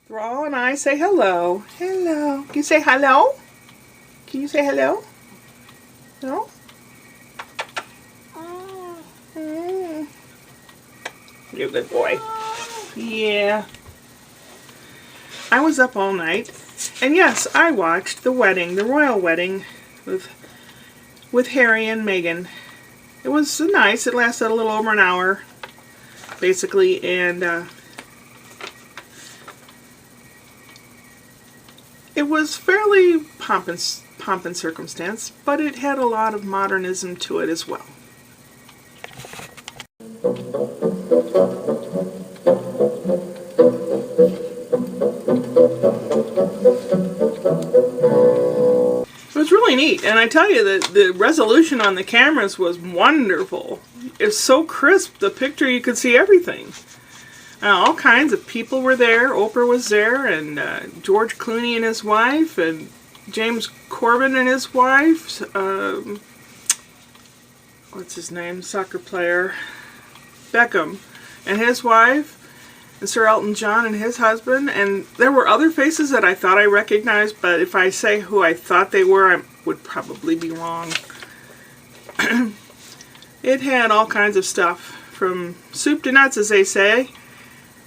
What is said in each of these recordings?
Thrall and I say hello. Hello. Can you say hello? Can you say hello? No? You're a good boy. Yeah. I was up all night, and yes, I watched the wedding, the royal wedding with Harry and Meghan. It was nice. It lasted a little over an hour, basically, and it was fairly pomp and circumstance, but it had a lot of modernism to it as well. It was really neat, and I tell you that the resolution on the cameras was wonderful. It's so crisp, the picture, you could see everything. All kinds of people were there. Oprah was there, and George Clooney and his wife, and James Corbin and his wife. What's his name? Soccer player. Beckham and his wife. And Sir Elton John and his husband. And there were other faces that I thought I recognized, but if I say who I thought they were, I would probably be wrong. It had all kinds of stuff, from soup to nuts, as they say.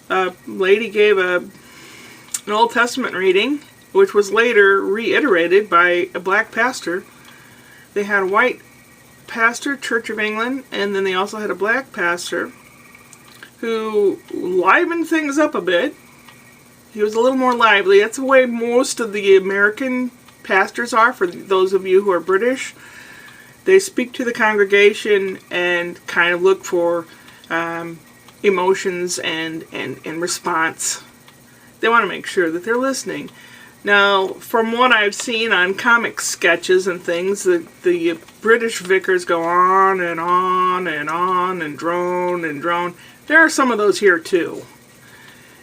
A lady gave an Old Testament reading, which was later reiterated by a black pastor. They had a white pastor, Church of England, and then they also had a black pastor who livened things up a bit. He was a little more lively. That's the way most of the American pastors are, for those of you who are British. They speak to the congregation and kind of look for emotions and response. They want to make sure that they're listening. Now, from what I've seen on comic sketches and things, the British vicars go on and on and on and drone and drone. There are some of those here too.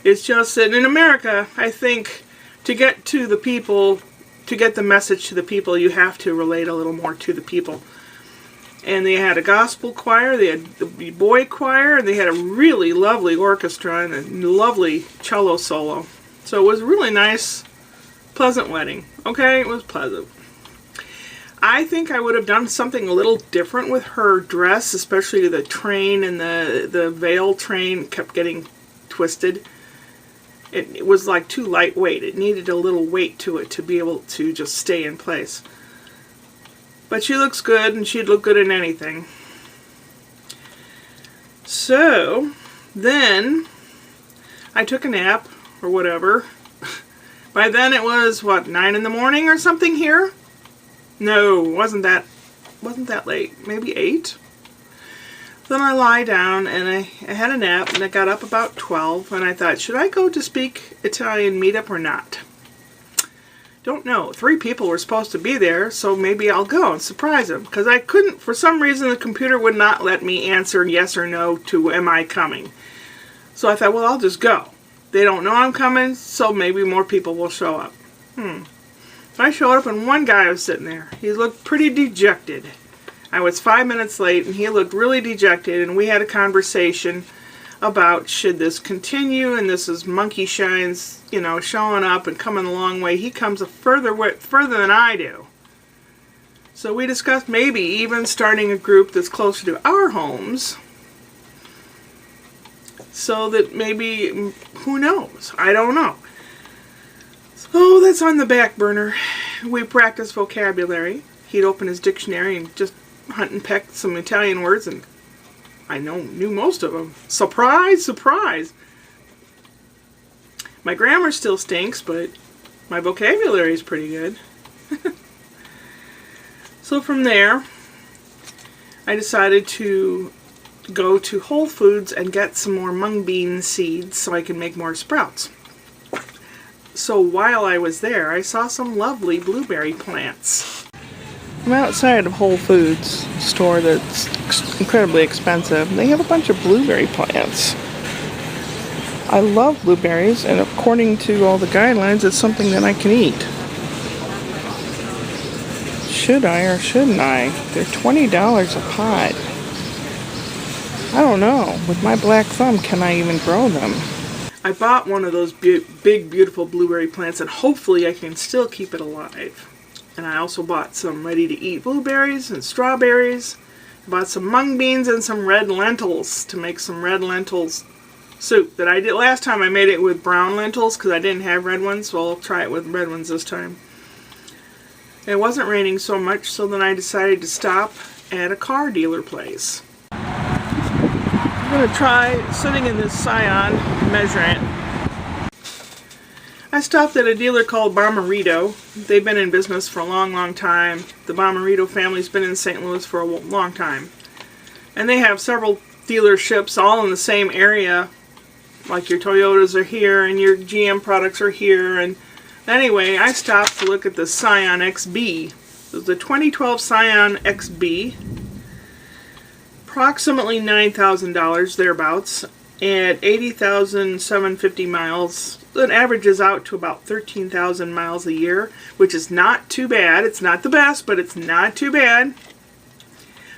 It's just that in America, I think, to get to the people, to get the message to the people, you have to relate a little more to the people. And they had a gospel choir, they had the boy choir, and they had a really lovely orchestra and a lovely cello solo. So it was a really nice, pleasant wedding. Okay, it was pleasant. I think I would have done something a little different with her dress, especially the train, and the veil train kept getting twisted. It was like too lightweight. It needed a little weight to it to be able to just stay in place. But she looks good, and she'd look good in anything. So, then, I took a nap, or whatever. By then it was, 9 in the morning or something here? No, wasn't that late. Maybe 8? Then I lie down, and I had a nap, and I got up about 12, and I thought, should I go to Speak Italian meetup or not? Don't know. 3 people were supposed to be there, so maybe I'll go and surprise them. Because I couldn't, for some reason, the computer would not let me answer yes or no to am I coming. So I thought, well, I'll just go. They don't know I'm coming, so maybe more people will show up. I showed up, and one guy was sitting there. He looked pretty dejected. I was 5 minutes late, and he looked really dejected, and we had a conversation about should this continue, and this is Monkey Shines, showing up and coming a long way. He comes further than I do. So we discussed maybe even starting a group that's closer to our homes, so that maybe, who knows? I don't know. So that's on the back burner. We practice vocabulary. He'd open his dictionary and just hunt and peck some Italian words, and I knew most of them. Surprise, surprise. My grammar still stinks, but my vocabulary is pretty good. So from there, I decided to go to Whole Foods and get some more mung bean seeds so I can make more sprouts. So while I was there, I saw some lovely blueberry plants. I'm outside of Whole Foods store that's incredibly expensive. They have a bunch of blueberry plants. I love blueberries, and according to all the guidelines, it's something that I can eat. Should I or shouldn't I? They're $20 a pot. I don't know. With my black thumb, can I even grow them? I bought one of those big, beautiful blueberry plants, and hopefully I can still keep it alive. And I also bought some ready-to-eat blueberries and strawberries. I bought some mung beans and some red lentils to make some red lentils soup that I did last time. I made it with brown lentils because I didn't have red ones, so I'll try it with red ones this time. It wasn't raining so much, so then I decided to stop at a car dealer place. I'm going to try sitting in this Scion and measuring it. I stopped at a dealer called Bommarito. They've been in business for a long, long time. The Bommarito family's been in St. Louis for a long time. And they have several dealerships all in the same area. Like your Toyotas are here and your GM products are here. And anyway, I stopped to look at the Scion XB. It was the 2012 Scion XB. Approximately $9,000 thereabouts, at 80,750 miles. It averages out to about 13,000 miles a year, which is not too bad. It's not the best, but it's not too bad.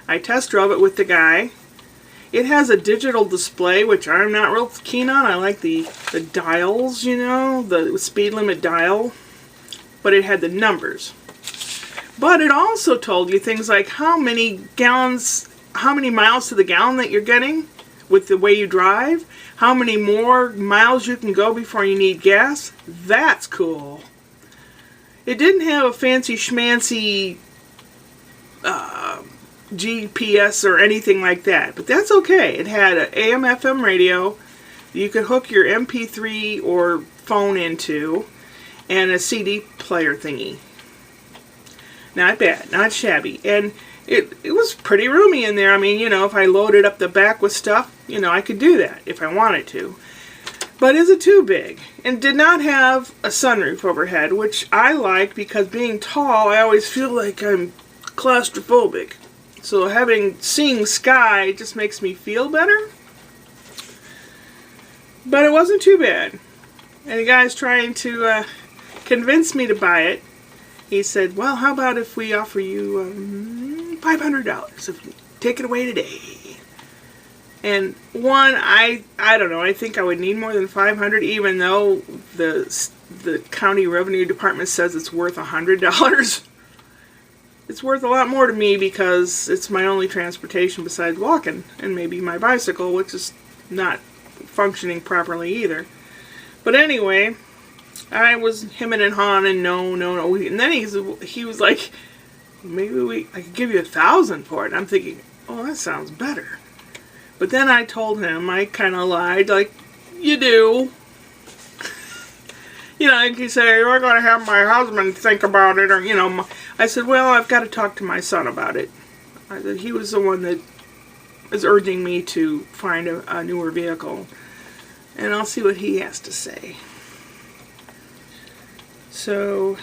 I test drove it with the guy. It has a digital display, which I'm not real keen on. I like the dials, you know, the speed limit dial, but it had the numbers. But it also told you things like how many miles to the gallon that you're getting with the way you drive, how many more miles you can go before you need gas. That's cool. It didn't have a fancy schmancy GPS or anything like that, but that's okay. It had an AM/FM radio you could hook your MP3 or phone into, and a CD player thingy. Not bad, not shabby. And it was pretty roomy in there. I mean, you know, if I loaded up the back with stuff, you know, I could do that if I wanted to. But is it too big? And did not have a sunroof overhead, which I like because being tall, I always feel like I'm claustrophobic. So seeing sky just makes me feel better. But it wasn't too bad. And the guy's trying to convince me to buy it. He said, well, how about if we offer you $500 if you take it away today? And I don't know, I think I would need more than $500, even though the county revenue department says it's worth $100. It's worth a lot more to me because it's my only transportation besides walking, and maybe my bicycle, which is not functioning properly either. But anyway, I was hemming and hawing, no. And then he was like, maybe I could give you $1,000 for it. And I'm thinking, oh, that sounds better. But then I told him, I kind of lied, like, you do. You know, like he said, you're going to have my husband think about it, or, you know. I said, well, I've got to talk to my son about it. I said, he was the one that is urging me to find a newer vehicle. And I'll see what he has to say. So,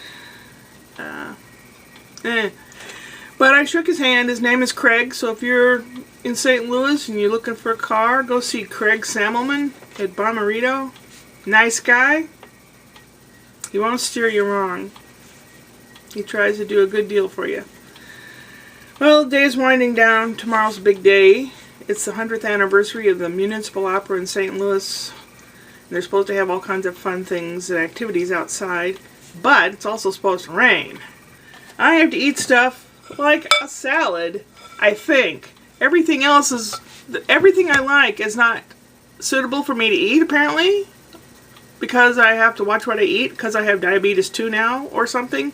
But I shook his hand. His name is Craig, so if you're in St. Louis and you're looking for a car, go see Craig Sammelman at Bommarito. Nice guy. He won't steer you wrong. He tries to do a good deal for you. Well, the day's winding down. Tomorrow's a big day. It's the 100th anniversary of the Municipal Opera in St. Louis. They're supposed to have all kinds of fun things and activities outside, but it's also supposed to rain. I have to eat stuff like a salad, I think. Everything I like is not suitable for me to eat, apparently, because I have to watch what I eat, because I have diabetes 2 now, or something.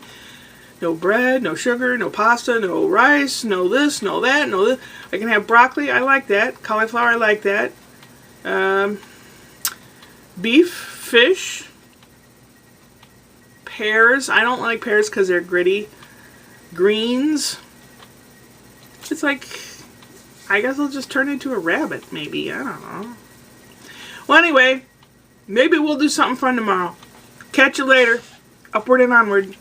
No bread, no sugar, no pasta, no rice, no this, no that, no this. I can have broccoli, I like that. Cauliflower, I like that. Beef, fish, pears. I don't like pears because they're gritty. Greens. It's like, I guess I'll just turn into a rabbit, maybe. I don't know. Well, anyway, maybe we'll do something fun tomorrow. Catch you later. Upward and onward.